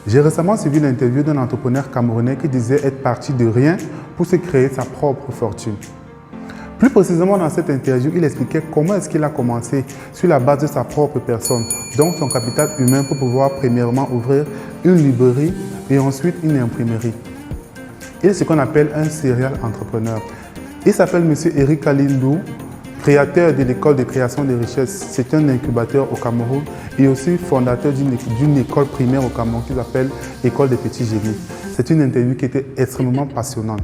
J'ai récemment suivi l'interview d'un entrepreneur camerounais qui disait être parti de rien pour se créer sa propre fortune. Plus précisément dans cette interview, il expliquait comment est-ce qu'il a commencé sur la base de sa propre personne, donc son capital humain pour pouvoir premièrement ouvrir une librairie et ensuite une imprimerie. Il est ce qu'on appelle un serial entrepreneur. Il s'appelle M. Eric Kalindou, créateur de l'école de création des richesses. C'est un incubateur au Cameroun et aussi fondateur d'une école primaire au Cameroun qui s'appelle École des petits génies. C'est une interview qui était extrêmement passionnante.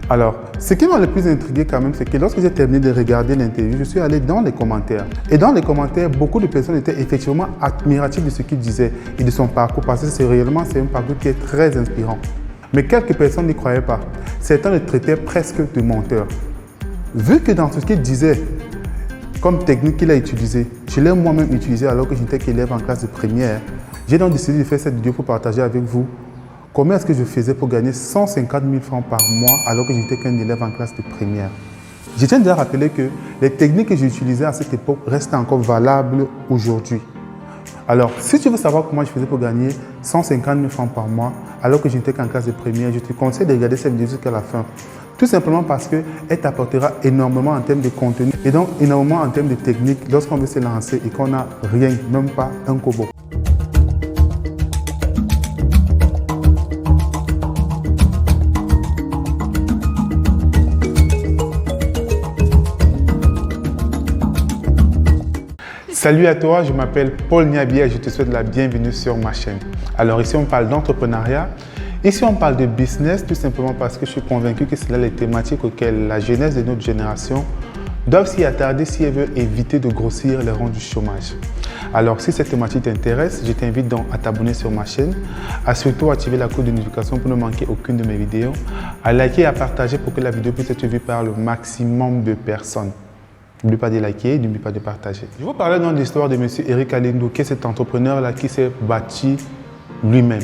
Alors, ce qui m'a le plus intrigué quand même, c'est que lorsque j'ai terminé de regarder l'interview, je suis allé dans les commentaires. Et dans les commentaires, beaucoup de personnes étaient effectivement admiratives de ce qu'il disait et de son parcours, parce que c'est un parcours qui est très inspirant. Mais quelques personnes n'y croyaient pas. Certains le traitaient presque de menteur. Vu que dans ce qu'il disait, comme technique qu'il a utilisée, je l'ai moi-même utilisé alors que j'étais qu'élève en classe de première, j'ai donc décidé de faire cette vidéo pour partager avec vous comment est-ce que je faisais pour gagner 150 000 francs par mois alors que j'étais qu'un élève en classe de première. Je tiens déjà à rappeler que les techniques que j'ai utilisées à cette époque restent encore valables aujourd'hui. Alors, si tu veux savoir comment je faisais pour gagner 150 000 francs par mois alors que j'étais qu'en classe de première, je te conseille de regarder cette vidéo jusqu'à la fin. Tout simplement parce qu'elle t'apportera énormément en termes de contenu et donc énormément en termes de technique lorsqu'on veut se lancer et qu'on n'a rien, même pas un kobo. Salut à toi, je m'appelle Paul Niabia et je te souhaite la bienvenue sur ma chaîne. Alors ici on parle d'entrepreneuriat, ici on parle de business tout simplement parce que je suis convaincu que c'est là les thématiques auxquelles la jeunesse de notre génération doit s'y attarder si elle veut éviter de grossir les rangs du chômage. Alors si cette thématique t'intéresse, je t'invite donc à t'abonner sur ma chaîne, à surtout activer la cloche de notification pour ne manquer aucune de mes vidéos, à liker et à partager pour que la vidéo puisse être vue par le maximum de personnes. N'oublie pas de liker, n'oublie pas de partager. Je vous parlais dans l'histoire de M. Eric Kalindou, qui est cet entrepreneur-là qui s'est bâti lui-même,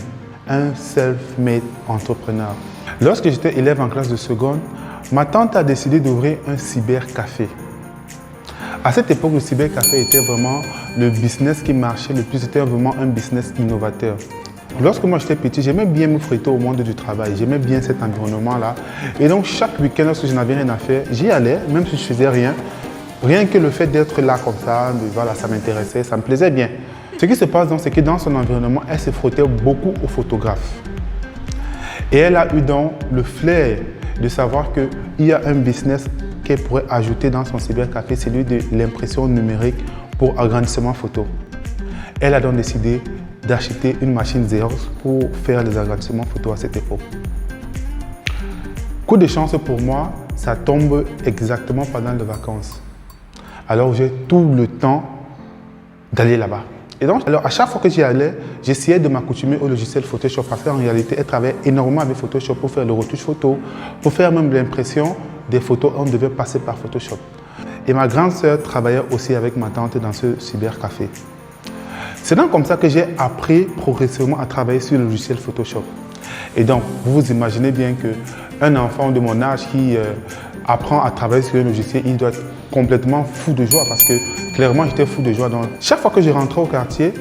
un self-made entrepreneur. Lorsque j'étais élève en classe de seconde, ma tante a décidé d'ouvrir un cybercafé. À cette époque, le cybercafé était vraiment le business qui marchait le plus, c'était vraiment un business innovateur. Lorsque moi j'étais petit, j'aimais bien me frotter au monde du travail, j'aimais bien cet environnement-là. Et donc chaque week-end, lorsque je n'avais rien à faire, j'y allais, même si je ne faisais rien. Rien que le fait d'être là comme ça, voilà, ça m'intéressait, ça me plaisait bien. Ce qui se passe donc, c'est que dans son environnement, elle se frottait beaucoup aux photographes. Et elle a eu donc le flair de savoir qu'il y a un business qu'elle pourrait ajouter dans son cybercafé, celui de l'impression numérique pour agrandissement photo. Elle a donc décidé d'acheter une machine Xerox pour faire les agrandissements photo à cette époque. Coup de chance pour moi, ça tombe exactement pendant les vacances. Alors j'ai tout le temps d'aller là-bas. Et donc, alors à chaque fois que j'y allais, j'essayais de m'accoutumer au logiciel Photoshop parce qu'en réalité, elle travaillait énormément avec Photoshop pour faire le retouche photo, pour faire même l'impression des photos, on devait passer par Photoshop. Et ma grande sœur travaillait aussi avec ma tante dans ce cybercafé. C'est donc comme ça que j'ai appris progressivement à travailler sur le logiciel Photoshop. Et donc, vous vous imaginez bien qu'un enfant de mon âge qui apprend à travailler sur le logiciel, il doit être complètement fou de joie parce que clairement, j'étais fou de joie. Donc, chaque fois que je rentrais au quartier,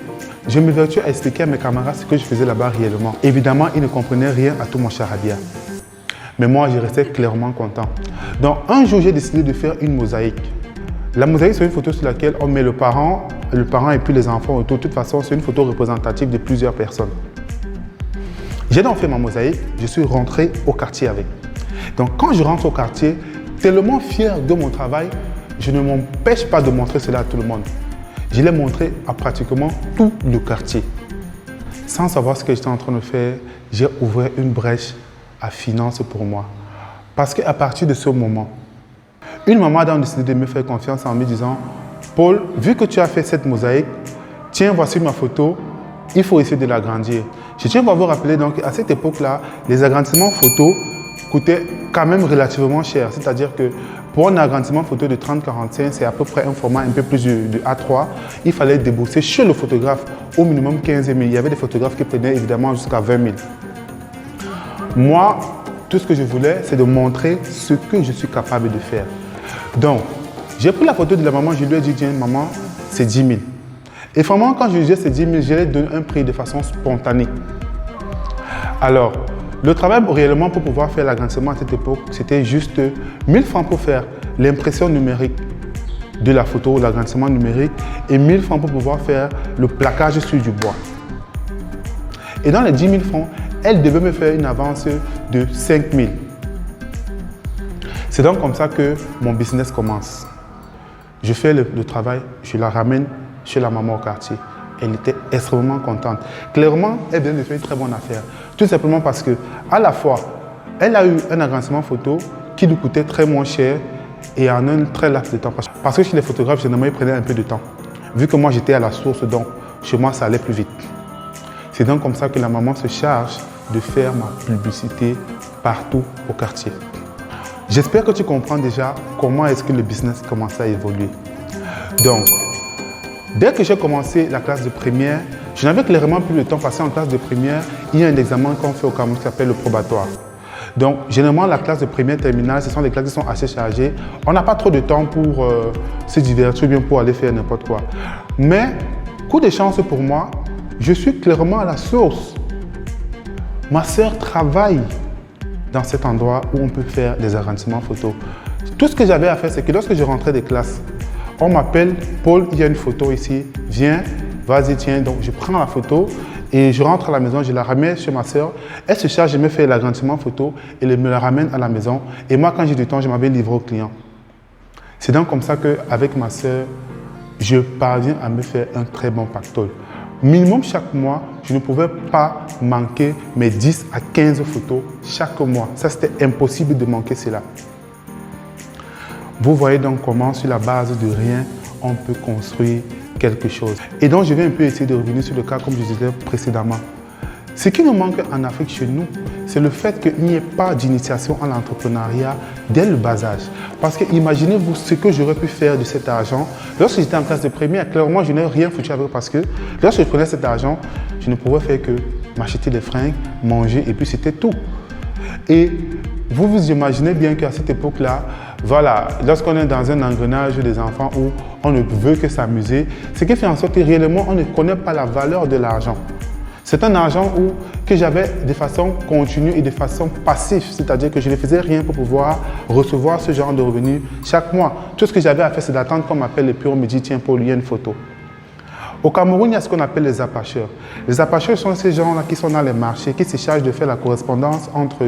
je m'évertuais à expliquer à mes camarades ce que je faisais là-bas réellement. Évidemment, ils ne comprenaient rien à tout mon charabia. Mais moi, je restais clairement content. Donc, un jour, j'ai décidé de faire une mosaïque. La mosaïque, c'est une photo sur laquelle on met le parent et puis les enfants autour. De toute façon, c'est une photo représentative de plusieurs personnes. J'ai donc fait ma mosaïque, je suis rentré au quartier avec. Donc quand je rentre au quartier, tellement fier de mon travail, je ne m'empêche pas de montrer cela à tout le monde. Je l'ai montré à pratiquement tout le quartier. Sans savoir ce que j'étais en train de faire, j'ai ouvert une brèche à finance pour moi. Parce qu'à partir de ce moment, une maman a donc décidé de me faire confiance en me disant « Paul, vu que tu as fait cette mosaïque, tiens, voici ma photo, il faut essayer de l'agrandir. » Je tiens à vous rappeler donc à cette époque-là, les agrandissements photos coûtaient quand même relativement cher. C'est-à-dire que pour un agrandissement photo de 30-45, c'est à peu près un format un peu plus de A3. Il fallait débourser chez le photographe au minimum 15 000. Il y avait des photographes qui prenaient évidemment jusqu'à 20 000. Moi, tout ce que je voulais, c'est de montrer ce que je suis capable de faire. Donc, j'ai pris la photo de la maman, je lui ai dit, tiens, maman, c'est 10 000. Et vraiment, quand je disais c'est 10 000, je lui ai donné un prix de façon spontanée. Alors, le travail réellement pour pouvoir faire l'agrandissement à cette époque, c'était juste 1000 francs pour faire l'impression numérique de la photo, l'agrandissement numérique, et 1000 francs pour pouvoir faire le plaquage sur du bois. Et dans les 10 000 francs, elle devait me faire une avance de 5 000. C'est donc comme ça que mon business commence. Je fais le travail, je la ramène chez la maman au quartier. Elle était extrêmement contente. Clairement, elle vient de faire une très bonne affaire. Tout simplement parce que, à la fois, elle a eu un agrandissement photo qui lui coûtait très moins cher et en un très laps de temps. Parce que chez les photographes, généralement, ils prenaient un peu de temps. Vu que moi, j'étais à la source, donc chez moi, ça allait plus vite. C'est donc comme ça que la maman se charge de faire ma publicité partout au quartier. J'espère que tu comprends déjà comment est-ce que le business commence à évoluer. Donc, dès que j'ai commencé la classe de première, je n'avais clairement plus le temps passé en classe de première. Il y a un examen qu'on fait au Cameroun qui s'appelle le probatoire. Donc, généralement, la classe de première terminale, ce sont des classes qui sont assez chargées. On n'a pas trop de temps pour se divertir ou bien pour aller faire n'importe quoi. Mais, coup de chance pour moi, je suis clairement à la source. Ma sœur travaille dans cet endroit où on peut faire des agrandissements photos. Tout ce que j'avais à faire, c'est que lorsque je rentrais des classes, on m'appelle, Paul, il y a une photo ici, viens, vas-y, tiens. Donc, je prends la photo et je rentre à la maison, je la ramène chez ma sœur. Elle se charge de me faire l'agrandissement photo et elle me la ramène à la maison. Et moi, quand j'ai du temps, je m'avais livré au client. C'est donc comme ça qu'avec ma sœur, je parviens à me faire un très bon pactole. Minimum chaque mois, je ne pouvais pas manquer mes 10 à 15 photos chaque mois. Ça, c'était impossible de manquer cela. Vous voyez donc comment, sur la base de rien, on peut construire quelque chose. Et donc, je vais un peu essayer de revenir sur le cas, comme je disais précédemment. Ce qui nous manque en Afrique chez nous, c'est le fait qu'il n'y ait pas d'initiation à l'entrepreneuriat dès le bas âge. Parce que imaginez-vous ce que j'aurais pu faire de cet argent. Lorsque j'étais en classe de première, clairement, je n'ai rien foutu avec parce que lorsque je prenais cet argent, je ne pouvais faire que m'acheter des fringues, manger et puis c'était tout. Et vous vous imaginez bien qu'à cette époque-là, voilà, lorsqu'on est dans un engrenage des enfants où on ne veut que s'amuser, ce qui fait en sorte que réellement, on ne connaît pas la valeur de l'argent. C'est un argent que j'avais de façon continue et de façon passive, c'est-à-dire que je ne faisais rien pour pouvoir recevoir ce genre de revenus chaque mois. Tout ce que j'avais à faire, c'est d'attendre qu'on m'appelle et puis on me dit, tiens, Paul, il y a une photo. Au Cameroun, il y a ce qu'on appelle les apacheurs. Les apacheurs sont ces gens-là qui sont dans les marchés, qui se chargent de faire la correspondance entre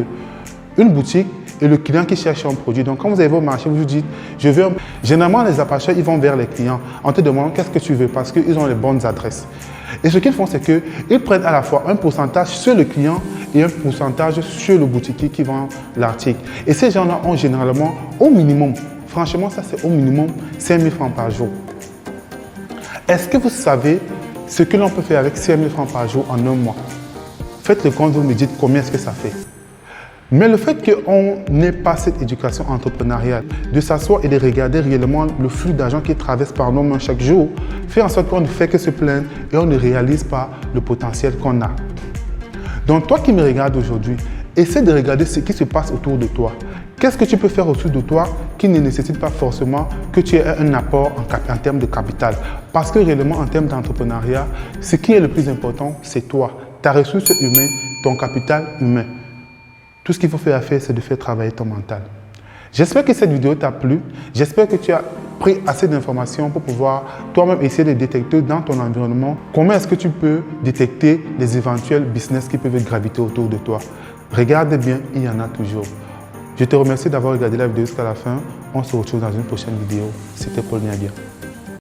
une boutique et le client qui cherche un produit. Donc, quand vous arrivez au marché, vous vous dites, je veux un... Généralement, les apacheurs, ils vont vers les clients en te demandant qu'est-ce que tu veux parce qu'ils ont les bonnes adresses. Et ce qu'ils font, c'est qu'ils prennent à la fois un pourcentage sur le client et un pourcentage sur le boutiquier qui vend l'article. Et ces gens-là ont généralement, au minimum, franchement, ça c'est au minimum 5 000 francs par jour. Est-ce que vous savez ce que l'on peut faire avec 5 000 francs par jour en un mois? Faites le compte, vous me dites combien est-ce que ça fait. Mais le fait qu'on n'ait pas cette éducation entrepreneuriale, de s'asseoir et de regarder réellement le flux d'argent qui traverse par nos mains chaque jour, fait en sorte qu'on ne fait que se plaindre et on ne réalise pas le potentiel qu'on a. Donc toi qui me regardes aujourd'hui, essaie de regarder ce qui se passe autour de toi. Qu'est-ce que tu peux faire autour de toi qui ne nécessite pas forcément que tu aies un apport en termes de capital? Parce que réellement, en termes d'entrepreneuriat, ce qui est le plus important, c'est toi, ta ressource humaine, ton capital humain. Tout ce qu'il faut faire, c'est de faire travailler ton mental. J'espère que cette vidéo t'a plu. J'espère que tu as pris assez d'informations pour pouvoir toi-même essayer de détecter dans ton environnement comment est-ce que tu peux détecter les éventuels business qui peuvent graviter autour de toi. Regarde bien, il y en a toujours. Je te remercie d'avoir regardé la vidéo jusqu'à la fin. On se retrouve dans une prochaine vidéo. C'était Paul Niabia.